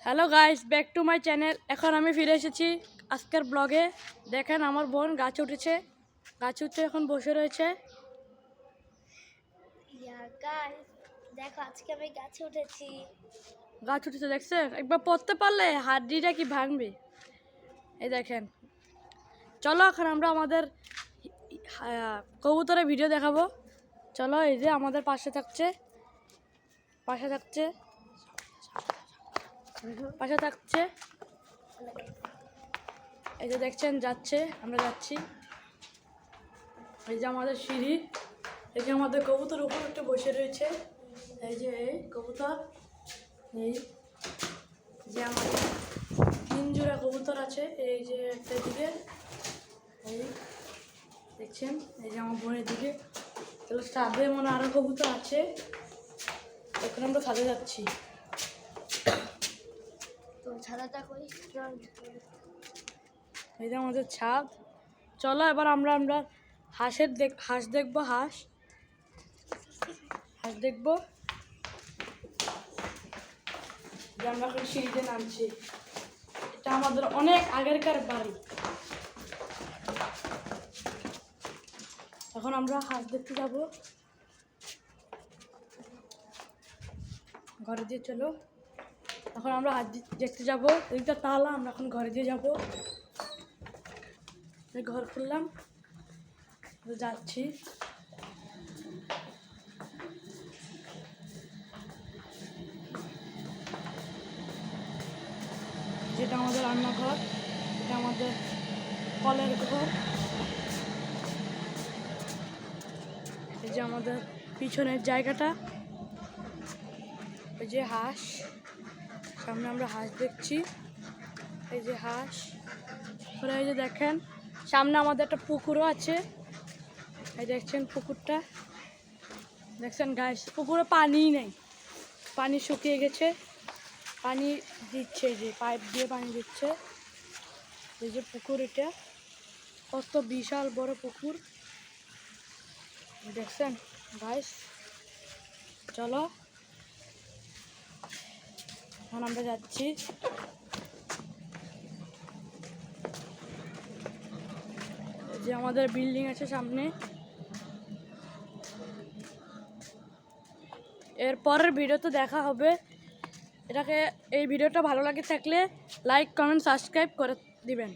Hello guys, back to my channel. এখন আমি ফিরে এসেছি আজকের ব্লগে। দেখেন আমার বোন গাছে উঠেছে, গাছে উঠে এখন বসে রয়েছে। দেখো আজকে আমি গাছে উঠেছি। গাছ উঠেছে দেখছেন? একবার পড়তে পারলে হাড্ডিটা কি ভাঙবে। এই দেখেন, চলো এখন আমরা আমাদের কবুতরের ভিডিও দেখাবো। চলো, এই যে আমাদের পাশে থাকছে এই যে দেখছেন যাচ্ছে, আমরা যাচ্ছি। এই যে আমাদের সিঁড়ি, এই যে আমাদের কবুতর উপর একটু বসে রয়েছে। এই যে এই কবুতর, এই যে আমাদের 3 জোড়া কবুতর আছে। এই যে একটা দিকে, এই দেখছেন, এই যে আমার বোনের দিকে। তাহলে ছাদে মনে আরো কবুতর আছে। এখন আমরা ছাদে যাচ্ছি। তো ছাদাটা কই? এই যে আমাদের ছাদ। চলো এবার আমরা হাঁস দেখবো। হাঁস দেখবো। যে আমরা এখন সিঁড়িতে নামছি। এটা আমাদের অনেক আগেরকার বাড়ি। এখন আমরা হাঁস দেখতে যাব। ঘরে দিয়ে চলো, এখন আমরা হাঁস দেখতে যাব। এইটা তালা, আমরা এখন ঘরে দিয়ে যাব। ঘর খুললাম, যাচ্ছি। যেটা আমাদের রান্নাঘর, এটা আমাদের কলের ঘর। এই যে আমাদের পিছনের জায়গাটা, এই যে হাঁস, সামনে আমরা হাঁস দেখছি। এই যে হাঁস, এই যে দেখেন সামনে আমাদের একটা পুকুরও আছে। এই দেখছেন পুকুরটা, দেখছেন গাইস, পুকুরে পানিই নেই, পানি শুকিয়ে গেছে। পানি দিচ্ছে, এই যে পাইপ দিয়ে পানি দিচ্ছে। এই যে পুকুর, এটা কত বিশাল বড় পুকুর, দেখছেন গাইস। চলো এখন আমরা যাচ্ছি। যে আমাদের বিল্ডিং আছে সামনে। এর পরের ভিডিওতে দেখা হবে। এই ভিডিওটা ভালো লাগে থাকলে লাইক, কমেন্ট, সাবস্ক্রাইব করে দিবেন।